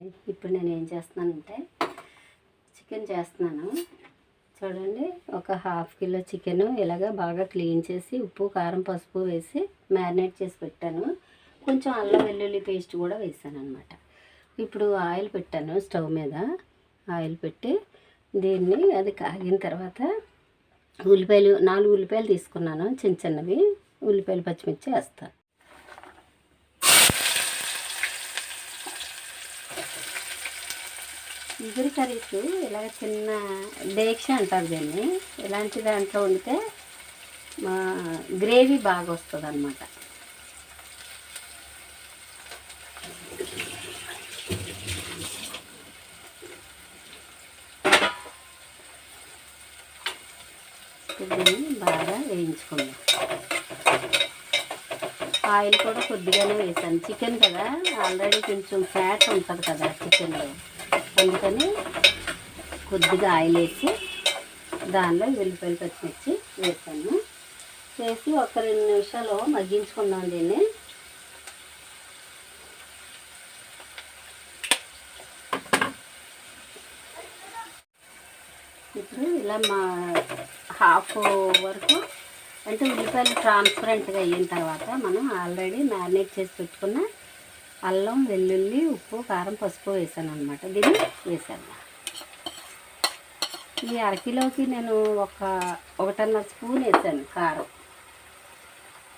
ఇప్పుడు నేను ఏం చేస్తున్నానంటే చికెన్ చేస్తున్నాను. చూడండి, ఒక ½ కిలో చికెన్ ఇలాగ బాగా క్లీన్ చేసి ఉప్పు కారం పసుపు వేసి మ్యారినేట్ చేసి పెట్టాను. కొంచెం అల్లం వెల్లుల్లి పేస్ట్ కూడా వేసాను అనమాట. ఇప్పుడు ఆయిల్ పెట్టాను స్టవ్ మీద. ఆయిల్ పెట్టి దీన్ని అది కాగిన తర్వాత ఉల్లిపాయలు 4 ఉల్లిపాయలు తీసుకున్నాను, చిన్న చిన్నవి ఉల్లిపాయలు పచ్చిమిర్చి వేస్తాను. ఇగురు కర్రీస్ ఇలాగ చిన్న డేక్ష అంటారు దీన్ని. ఇలాంటి దాంట్లో వండితే గ్రేవీ బాగా వస్తుంది అన్నమాట. దీన్ని బాగా వేయించుకుందాం. ఆయిల్ కూడా కొద్దిగానే వేసాను, చికెన్ కదా ఆల్రెడీ కొంచెం ఫ్యాట్ ఉంటుంది కదా చికెన్లో, అందుకని కొద్దిగా ఆయిల్ వేసి దానిలో ఉల్లిపాయలు పచ్చిమిర్చి వేసాను. వేసి ఒక 2 నిమిషాలు మగ్గించుకుందాం దీన్ని. ఇప్పుడు ఇలా ½ వరకు అంటే ఉల్లిపాయలు ట్రాన్స్పరెంట్గా అయిన తర్వాత మనం ఆల్రెడీ మ్యారినేట్ చేసి పెట్టుకున్న అల్లం వెల్లుల్లి ఉప్పు కారం పసుపు వేసాను అనమాట. దీన్ని వేసాను. ఈ అరకిలోకి నేను 1.5 స్పూన్ వేసాను కారం.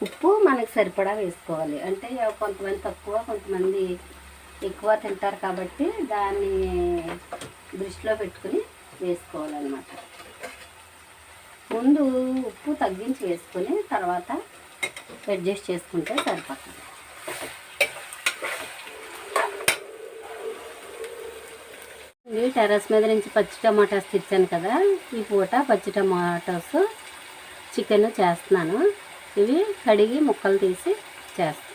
ఉప్పు మనకు సరిపడా వేసుకోవాలి. అంటే కొంతమంది తక్కువ కొంతమంది ఎక్కువ తింటారు కాబట్టి దాన్ని దృష్టిలో పెట్టుకుని వేసుకోవాలన్నమాట. ముందు ఉప్పు తగ్గించి వేసుకొని తర్వాత అడ్జస్ట్ చేసుకుంటే సరిపోతుంది. ఈ టెర్రస్ మీద నుంచి పచ్చి టమాటాస్ తెచ్చాను కదా, ఈ పూట పచ్చి టమాటాస్ చికెన్ చేస్తున్నాను. ఇవి కడిగి ముక్కలు తీసి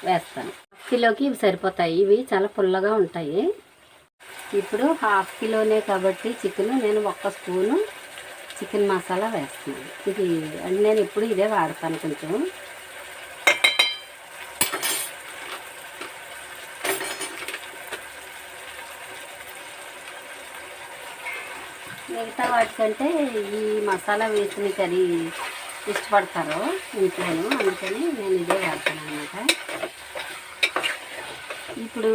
వేస్తాను. కిలోకి ఇవి సరిపోతాయి. ఇవి చాలా పుల్లగా ఉంటాయి. ఇప్పుడు ½ కిలోనే కాబట్టి చికెన్ నేను 1 స్పూను చికెన్ మసాలా వేస్తున్నాను. ఇది అంటే నేను ఎప్పుడు ఇదే వాడతాను. కొంచెం మిగతా వాటికంటే ఈ మసాలా వేసిన కర్రీ ఇష్టపడతారు ఇంట్లోనూ, అందుకని నేను ఇదే వాడతాను అన్నమాట. ఇప్పుడు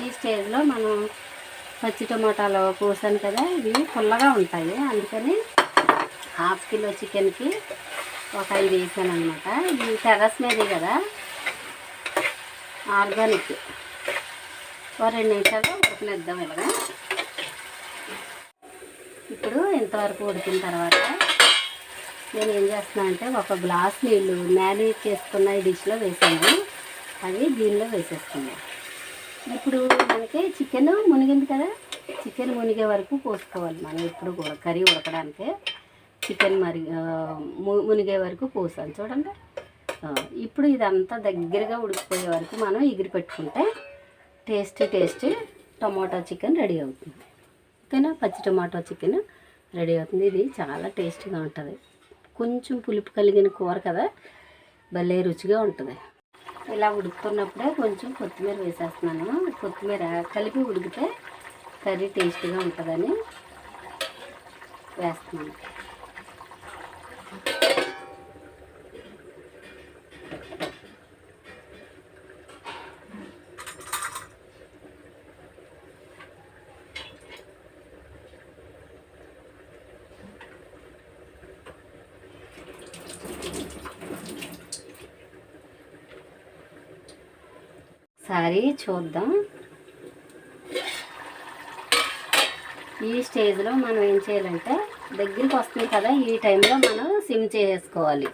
ఈ స్టేజ్లో మనం పచ్చి టమాటాలు కోసాను కదా, ఇవి పుల్లగా ఉంటాయి. అందుకని ½ కిలో చికెన్కి ఒక 5 వేసాను అనమాట. ఇది టెర్రస్ మీదే కదా, ఆర్గానిక్. 2 నిమిషాలు ఉడకనిద్దాం ఇలాగా. ఇప్పుడు ఇంతవరకు ఉడికిన తర్వాత నేను ఏం చేస్తున్నాను అంటే 1 గ్లాస్ నీళ్ళు మ్యారినేట్ చేసుకున్న ఈ డిష్లో వేసాను. అవి దీనిలో వేసేస్తున్నాను. ఇప్పుడు మనకి చికెన్ మునిగింది కదా, చికెన్ మునిగే వరకు పోసుకోవాలి మనం. ఇప్పుడు కూడా కర్రీ ఉడకడానికి చికెన్ మునిగే వరకు పోసాను చూడండి. ఇప్పుడు ఇదంతా దగ్గరగా ఉడికిపోయే వరకు మనం ఎగిరి పెట్టుకుంటే టేస్టీ టమాటో చికెన్ రెడీ అవుతుంది. ఓకేనా, పచ్చి టమాటో చికెన్ రెడీ అవుతుంది. ఇది చాలా టేస్టీగా ఉంటుంది. కొంచెం పులుపు కలిగిన కూర కదా, భలే రుచిగా ఉంటుంది. ఇలా ఉడుకుతున్నప్పుడే కొంచెం కొత్తిమీర వేసేస్తున్నాను. కొత్తిమీర కలిపి ఉడికితే కర్రీ టేస్టీగా ఉంటుందని వేస్తున్నాను. ఒకసారి చూద్దాం. ఈ స్టేజ్లో మనం ఏం చేయాలంటే దగ్గరికి వస్తుంది కదా, ఈ టైంలో మనం సిమ్ చేసుకోవాలి.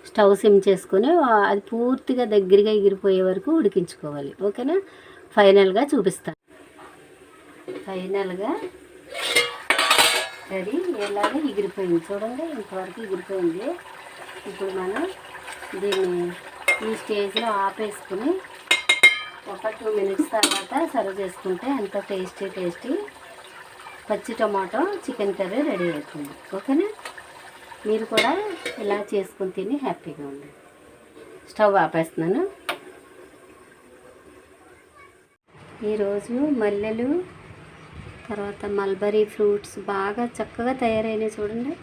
స్టవ్ సిమ్ చేసుకుని అది పూర్తిగా దగ్గరగా ఎగిరిపోయే వరకు ఉడికించుకోవాలి. ఓకేనా, ఫైనల్గా చూపిస్తాను. ఫైనల్గా అది ఎలాగో ఎగిరిపోయింది చూడండి, ఇంతవరకు ఎగిరిపోయింది. ఇప్పుడు మనం దీన్ని ఈ స్టేజ్లో ఆపేసుకుని ఒక 2 మినిట్స్ తర్వాత సర్వ్ చేసుకుంటే ఎంతో టేస్టీ పచ్చి టమాటో చికెన్ కర్రీ రెడీ అవుతుంది. ఓకేనా, మీరు కూడా ఇలా చేసుకుని తిని హ్యాపీగా ఉండండి. స్టవ్ ఆపేస్తున్నాను. ఈరోజు మల్లెలు తర్వాత మల్బరీ ఫ్రూట్స్ బాగా చక్కగా తయారైనాయి చూడండి.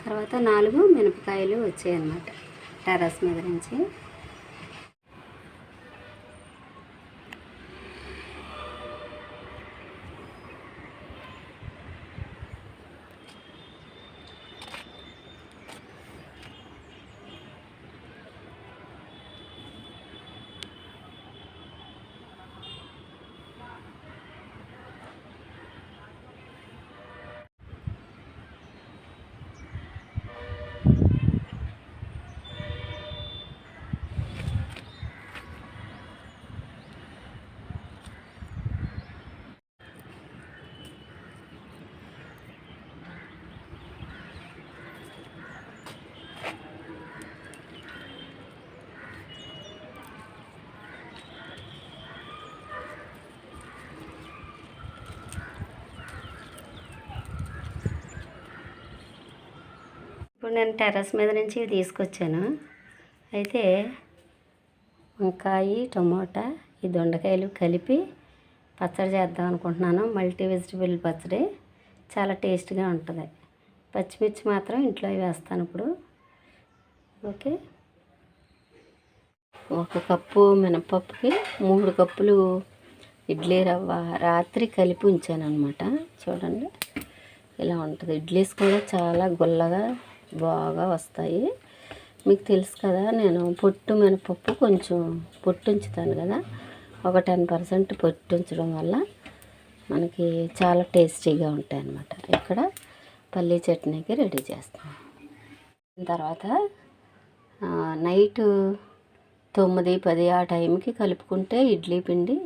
తర్వాత 4 మిరపకాయలు వచ్చాయన్నమాట టెర్రస్ మీద నుంచి. ఇప్పుడు నేను టెర్రస్ మీద నుంచి ఇవి తీసుకొచ్చాను. అయితే వంకాయ, టమోటా, ఈ దొండకాయలు కలిపి పచ్చడి చేద్దాం అనుకుంటున్నాను. మల్టీ వెజిటబుల్ పచ్చడి చాలా టేస్ట్గా ఉంటుంది. పచ్చిమిర్చి మాత్రం ఇంట్లో వేస్తాను ఇప్పుడు. ఓకే, 1 కప్పు మినపప్పుకి 3 కప్పులు ఇడ్లీ రవ్వ రాత్రి కలిపి ఉంచాను అనమాట. చూడండి ఇలా ఉంటుంది. ఇడ్లీస్ కూడా చాలా గుల్లగా బాగా వస్తాయి. మీకు తెలుసు కదా, నేను పొట్టు మినపప్పు కొంచెం పొట్టు ఉంచుతాను కదా, ఒక 10% పొట్టు ఉంచడం వల్ల మనకి చాలా టేస్టీగా ఉంటాయి అన్నమాట. ఇక్కడ పల్లీ చట్నీకి రెడీ చేస్తాను. తర్వాత నైటు 9-10 ఆ టైంకి కలుపుకుంటే ఇడ్లీ పిండి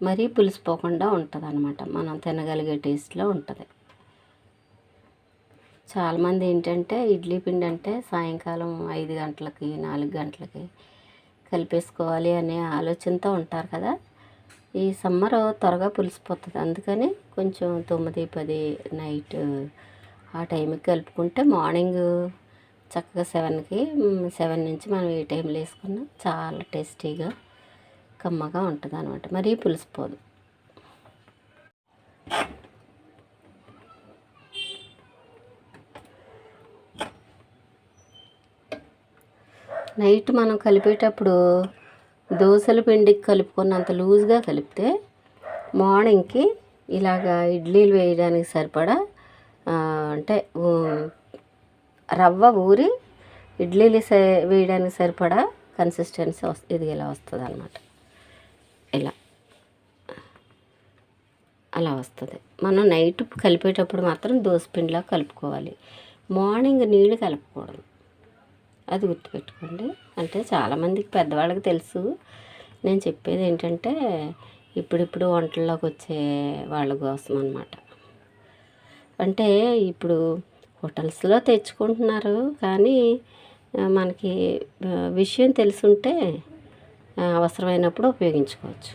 మరీ పులిసిపోకుండా ఉంటుంది అన్నమాట. మనం తినగలిగే టేస్ట్లో ఉంటుంది. చాలామంది ఏంటంటే ఇడ్లీ పిండి అంటే సాయంకాలం 5 గంటలకి 4 గంటలకి కలిపేసుకోవాలి అనే ఆలోచనతో ఉంటారు కదా. ఈ సమ్మర్ త్వరగా పులిసిపోతుంది. అందుకని కొంచెం 9-10 నైట్ ఆ టైంకి కలుపుకుంటే మార్నింగ్ చక్కగా 7 నుంచి మనం ఏ టైంలో వేసుకున్నా చాలా టేస్టీగా కమ్మగా ఉంటుంది అనమాట. మరీ పులిసిపోదు. నైట్ మనం కలిపేటప్పుడు దోశల పిండికి కలుపుకున్నంత లూజ్గా కలిపితే మార్నింగ్కి ఇలాగా ఇడ్లీలు వేయడానికి సరిపడా అంటే రవ్వ ఊరి ఇడ్లీలు వేయడానికి సరిపడా కన్సిస్టెన్సీ ఇది ఇలా వస్తుంది అన్నమాట. ఇలా అలా వస్తుంది. మనం నైట్ కలిపేటప్పుడు మాత్రం దోశపిండిలా కలుపుకోవాలి. మార్నింగ్ నీళ్ళు కలపకూడదు. అది గుర్తుపెట్టుకోండి. అంటే చాలామందికి పెద్దవాళ్ళకి తెలుసు. నేను చెప్పేది ఏంటంటే ఇప్పుడిప్పుడు వంటల్లోకి వచ్చే వాళ్ళ కోసం అన్నమాట. అంటే ఇప్పుడు హోటల్స్లో తెచ్చుకుంటున్నారు, కానీ మనకి విషయం తెలుసుంటే అవసరమైనప్పుడు ఉపయోగించుకోవచ్చు.